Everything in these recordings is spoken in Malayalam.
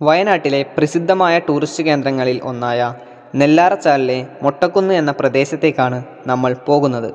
വയനാട്ടിലെ പ്രസിദ്ധമായ ടൂറിസ്റ്റ് കേന്ദ്രങ്ങളിൽ ഒന്നായ നെല്ലാറച്ചാലിലെ മൊട്ടക്കുന്ന് എന്ന പ്രദേശത്തേക്കാണ് നമ്മൾ പോകുന്നത്.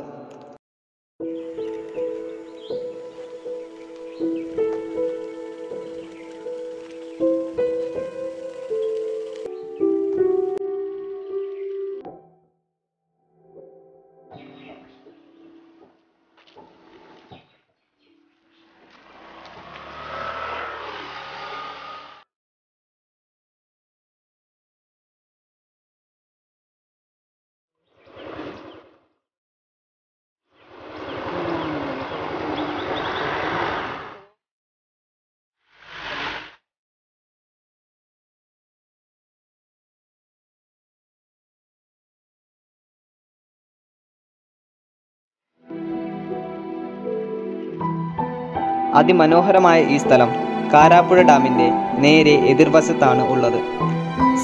അതിമനോഹരമായ ഈ സ്ഥലം കാരാപ്പുഴ ഡാമിൻ്റെ നേരെ എതിർവശത്താണ് ഉള്ളത്.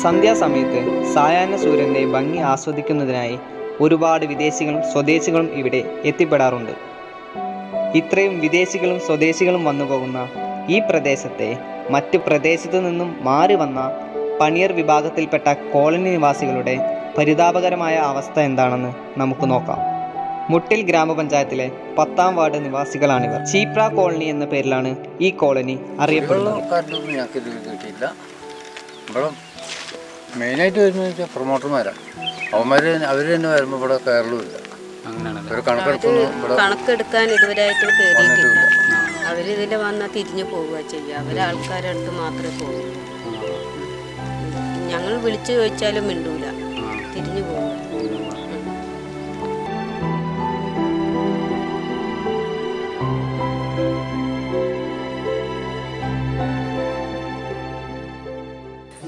സന്ധ്യാസമയത്ത് സായാഹ്ന സൂര്യൻ്റെ ഭംഗി ആസ്വദിക്കുന്നതിനായി ഒരുപാട് വിദേശികളും സ്വദേശികളും ഇവിടെ എത്തിപ്പെടാറുണ്ട്. ഇത്രയും വിദേശികളും സ്വദേശികളും വന്നു പോകുന്ന ഈ പ്രദേശത്തെ മറ്റ് പ്രദേശത്തു നിന്നും മാറി വന്ന പണിയർ വിഭാഗത്തിൽപ്പെട്ട കോളനി നിവാസികളുടെ പരിതാപകരമായ അവസ്ഥ എന്താണെന്ന് നമുക്ക് നോക്കാം. മുട്ടിൽ ഗ്രാമപഞ്ചായത്തിലെ 10ാം വാർഡ് നിവാസികളാണിവർ. ചീപ്ര കോളനി എന്ന പേരിലാണ് ഈ കോളനി അറിയപ്പെടുന്നത്. മെയിനായിട്ട് വരുന്നത് പ്രൊമോട്ടർമാരാണ്. അവർ തന്നെ വരുമ്പോൾ ഇവിടെ കയറലുമില്ല. കണക്കെടുക്കാൻ ഇതുവരെയായിട്ട് കയറിയിട്ടില്ല. അവരിതിൽ വന്നാൽ തിരിഞ്ഞു പോവുക ചെയ്യുക. അവരാൾക്കാരടുത്ത് മാത്രമേ പോകുള്ളൂ. ഞങ്ങൾ വിളിച്ചു ചോദിച്ചാലും മിണ്ടൂല, തിരിഞ്ഞു പോവുക.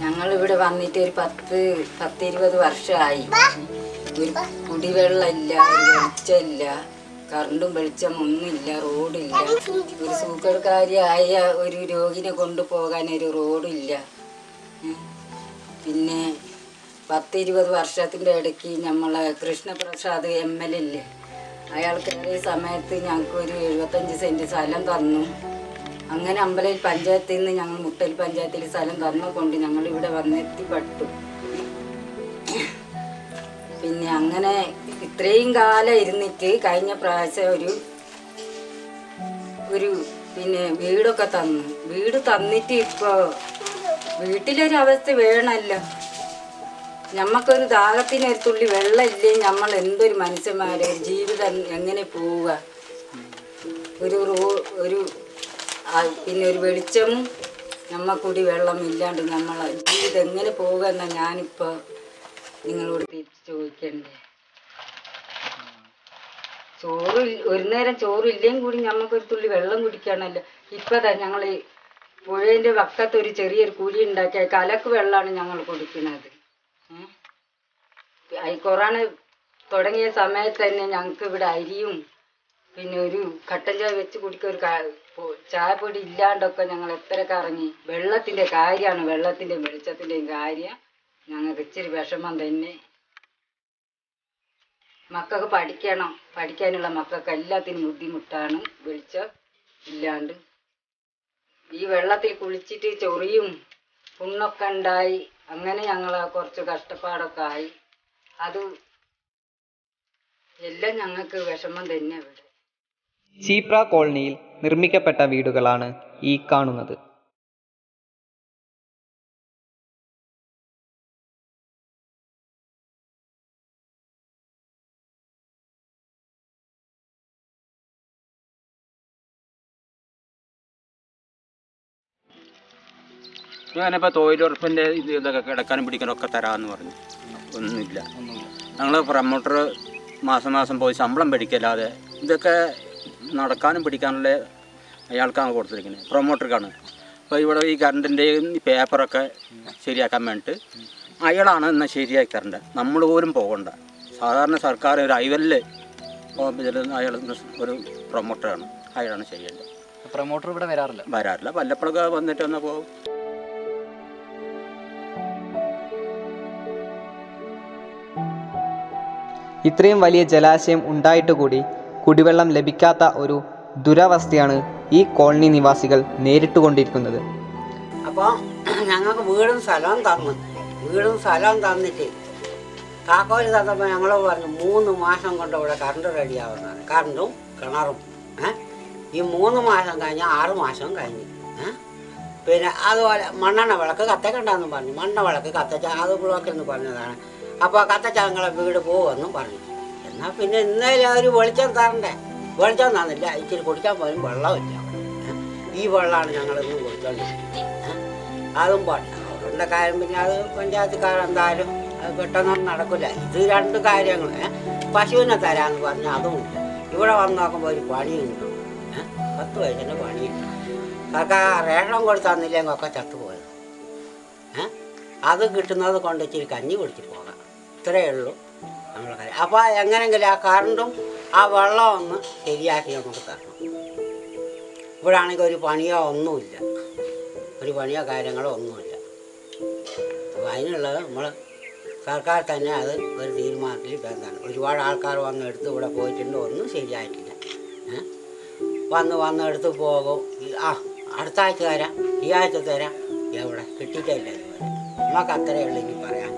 ഞങ്ങളിവിടെ വന്നിട്ട് ഒരു 10-20 വർഷമായി. ഒരു കുടിവെള്ളമില്ല, ഒരു വെളിച്ചമില്ല, കറണ്ടും വെളിച്ചം ഒന്നുമില്ല, റോഡില്ല. ഒരു സൂക്കടുക്കാരിയായ ഒരു രോഗിനെ കൊണ്ടുപോകാൻ ഒരു റോഡില്ല. പിന്നെ 10-20 വർഷത്തിൻ്റെ ഇടയ്ക്ക് നമ്മളെ കൃഷ്ണപ്രസാദ് MLA ഇല്ലേ, അയാൾ കയറിയ സമയത്ത് ഞങ്ങൾക്കൊരു 75 സെൻറ്റ് സ്ഥലം തന്നു. അങ്ങനെ അമ്പലയിൽ പഞ്ചായത്തിൽ നിന്ന് ഞങ്ങൾ മുട്ടൽ പഞ്ചായത്തിൽ സ്ഥലം തന്നുകൊണ്ട് ഞങ്ങളിവിടെ വന്നെത്തിപ്പെട്ടു. പിന്നെ അങ്ങനെ ഇത്രയും കാലം ഇരുന്നിട്ട് കഴിഞ്ഞ പ്രാവശ്യം ഒരു പിന്നെ വീടൊക്കെ തന്നു. വീട് തന്നിട്ട് ഇപ്പോൾ വീട്ടിലൊരവസ്ഥ വേണമല്ലോ. ഞമ്മക്കൊരു ദാഹത്തിനൊരു തുള്ളി വെള്ളമില്ലേ, നമ്മൾ എന്തൊരു മനുഷ്യന്മാരെ ജീവിതം എങ്ങനെ പോവുക? പിന്നെ ഒരു വെളിച്ചവും നമ്മക്കൂടി വെള്ളമില്ലാണ്ട് നമ്മളെ ജീവിതം എങ്ങനെ പോകുക എന്നാണ് ഞാനിപ്പോൾ നിങ്ങളോട് തിരിച്ച് ചോദിക്കണ്ടേ. ഒരു നേരം ചോറില്ലെങ്കിൽ കൂടി നമുക്കൊരു തുള്ളി വെള്ളം കുടിക്കണമല്ലോ. ഇപ്പം ഞങ്ങൾ പുഴേൻ്റെ വക്കത്ത് ഒരു ചെറിയൊരു കുഴി ഉണ്ടാക്കിയ കലക്ക് വെള്ളമാണ് ഞങ്ങൾ കുടിക്കുന്നത്. കൊറോണ തുടങ്ങിയ സമയത്ത് തന്നെ ഞങ്ങൾക്ക് ഇവിടെ അരിയും പിന്നെ ഒരു കട്ടൻ ചായ വെച്ച് കുടിക്കുക, ഒരു ചായപ്പൊടി ഇല്ലാണ്ടൊക്കെ ഞങ്ങൾ എത്ര കറങ്ങി. വെള്ളത്തിൻ്റെ കാര്യമാണ്, വെള്ളത്തിൻ്റെയും വെളിച്ചത്തിൻ്റെയും കാര്യം ഞങ്ങൾക്ക് ഇച്ചിരി വിഷമം തന്നെ. മക്കൾക്ക് പഠിക്കാനുള്ള മക്കൾക്ക് എല്ലാത്തിനും ബുദ്ധിമുട്ടാണ് വെളിച്ചം ഇല്ലാണ്ട്. ഈ വെള്ളത്തിൽ കുളിച്ചിട്ട് ചൊറിയും പുണ്ണൊക്കെ ഉണ്ടായി. അങ്ങനെ ഞങ്ങൾ കുറച്ച് കഷ്ടപ്പാടൊക്കെ ആയി. അത് എല്ലാം ഞങ്ങൾക്ക് വിഷമം തന്നെ. ഇവിടെ ചീപ്ര കോളനിയിൽ നിർമ്മിക്കപ്പെട്ട വീടുകളാണ് ഈ കാണുന്നത്. ഞാനിപ്പോൾ തൊഴിലുറപ്പിൻ്റെ ഇതൊക്കെ കിടക്കാനും പിടിക്കാനൊക്കെ തരാമെന്ന് പറഞ്ഞു. ഒന്നുമില്ല. ഞങ്ങൾ പ്രൊമോട്ടർ മാസം പോയി ശമ്പളം പിടിക്കല്ലാതെ ഇതൊക്കെ നടക്കാനും പിടിക്കാനുള്ള അയാൾക്കാണ് കൊടുത്തിരിക്കുന്നത്, പ്രൊമോട്ടർക്കാണ്. അപ്പോൾ ഇവിടെ ഈ കറണ്ടിൻ്റെയും പേപ്പറൊക്കെ ശരിയാക്കാൻ വേണ്ടിയിട്ട് അയാളാണ് എന്നാൽ ശരിയാക്കി തരേണ്ടത്. നമ്മൾ പോലും പോകണ്ട. സാധാരണ സർക്കാർ ഒരു ഐവലിൽ അയാൾ ഒരു പ്രൊമോട്ടറാണ്, അയാളാണ് ചെയ്യേണ്ടത്. പ്രൊമോട്ടർ ഇവിടെ വരാറില്ല. വല്ലപ്പോഴൊക്കെ വന്നിട്ട് ഒന്ന് പോകും. ഇത്രയും വലിയ ജലാശയം ഉണ്ടായിട്ട് കൂടി കുടിവെള്ളം ലഭിക്കാത്ത ഒരു ദുരവസ്ഥയാണ് ഈ കോളനി നിവാസികൾ നേരിട്ടുകൊണ്ടിരിക്കുന്നത്. അപ്പോൾ ഞങ്ങൾക്ക് വീടും സ്ഥലവും തന്നിട്ട് താക്കോല് തന്നപ്പോൾ ഞങ്ങൾ പറഞ്ഞു 3 മാസം കൊണ്ട് ഇവിടെ കറണ്ട് റെഡിയാവുന്നതാണ്. കറണ്ടും കിണറും ഈ 3 മാസം കഴിഞ്ഞാൽ 6 മാസം കഴിഞ്ഞു. പിന്നെ അതുപോലെ മണ്ണെണ്ണ വിളക്ക് കത്തക്കണ്ടെന്നും പറഞ്ഞു. മണ്ണെണ്ണ വിളക്ക് കത്തച്ച അത് ബ്ലോക്കെന്ന് പറഞ്ഞതാണ്. അപ്പോൾ കത്തച്ച ഞങ്ങളെ വീട് പോകുമെന്നും പറഞ്ഞു. എന്നാൽ പിന്നെ ഇന്നലെ ഒരു വെളിച്ചം തരണ്ടേ? വെളിച്ചം തന്നില്ല. ഇച്ചിരി കുടിക്കാൻ പോലും വെള്ളമില്ല. ഈ വെള്ളമാണ് ഞങ്ങളിന്നും കുടിച്ചോണ്ടിരിക്കുന്നത്. അതും പാടില്ല. അവരുടെ കാര്യം പിന്നെ അത് പഞ്ചായത്തുകാരെന്തായാലും അത് പെട്ടെന്നൊന്നും നടക്കില്ല. ഇത് 2 കാര്യങ്ങൾ. പശുവിനെ തരാമെന്ന് പറഞ്ഞാൽ അതുമില്ല. ഇവിടെ വന്ന് നോക്കുമ്പോൾ ഒരു പണിയുണ്ട്. 10 വയസ്സിൻ്റെ പണിയുണ്ട്. സർക്കാർ റേഷൻ കൊടുത്തന്നില്ലെങ്കിൽ ഒക്കെ ചത്തുപോയത്. അത് കിട്ടുന്നത് കൊണ്ട് ഇച്ചിരി കഞ്ഞി കുടിച്ച് പോകാം. ഇത്രയേ ഉള്ളൂ നമ്മളെ കാര്യം. അപ്പോൾ എങ്ങനെയെങ്കിലും ആ കറണ്ടും ആ വെള്ളം ഒന്ന് ശരിയാക്കി നമുക്ക് തരണം. ഇവിടെ ആണെങ്കിൽ ഒരു പണിയോ ഒന്നുമില്ല. ഒരു പണിയോ കാര്യങ്ങളോ ഒന്നുമില്ല. അപ്പോൾ അതിനുള്ളത് നമ്മൾ സർക്കാർ തന്നെ അത് ഒരു തീരുമാനത്തിൽ വേണ്ടതാണ്. ഒരുപാട് ആൾക്കാർ വന്ന് എടുത്ത് ഇവിടെ പോയിട്ടുണ്ട്. ഒന്നും ശരിയായിട്ടില്ല. വന്ന് എടുത്ത് പോകും. അടുത്ത ആഴ്ച തരാം, ഈ ആഴ്ച തരാം. എവിടെ കിട്ടിയിട്ടില്ല ഇതുവരെ. നമുക്ക് അത്രയേ ഉള്ളൂ ഇനി പറയാൻ.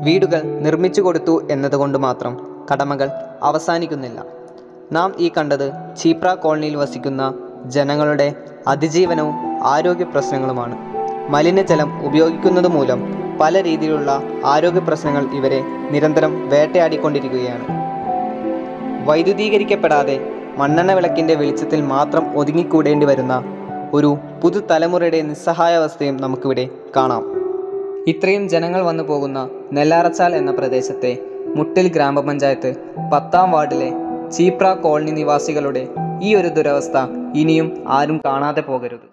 വീടുകൾ നിർമ്മിച്ചു കൊടുത്തു എന്നതുകൊണ്ട് മാത്രം കടമകൾ അവസാനിക്കുന്നില്ല. നാം ഈ കണ്ടത് ചീപ്ര കോളനിയിൽ വസിക്കുന്ന ജനങ്ങളുടെ അതിജീവനവും ആരോഗ്യ പ്രശ്നങ്ങളുമാണ്. മലിനജലം ഉപയോഗിക്കുന്നത് മൂലം പല രീതിയിലുള്ള ആരോഗ്യ പ്രശ്നങ്ങൾ ഇവരെ നിരന്തരം വേട്ടയാടിക്കൊണ്ടിരിക്കുകയാണ്. വൈദ്യുതീകരിക്കപ്പെടാതെ മണ്ണെണ്ണ വിളക്കിൻ്റെ വെളിച്ചത്തിൽ മാത്രം ഒതുങ്ങിക്കൂടേണ്ടി വരുന്ന ഒരു പുതുതലമുറയുടെ നിസ്സഹായാവസ്ഥയും നമുക്കിവിടെ കാണാം. ഇത്രയും ജനങ്ങൾ വന്നു പോകുന്ന നെല്ലാറച്ചാൽ എന്ന പ്രദേശത്തെ മുട്ടിൽ ഗ്രാമപഞ്ചായത്ത് 10ാം വാർഡിലെ ചീപ്ര കോളനി നിവാസികളുടെ ഈ ഒരു ദുരവസ്ഥ ഇനിയും ആരും കാണാതെ പോകരുത്.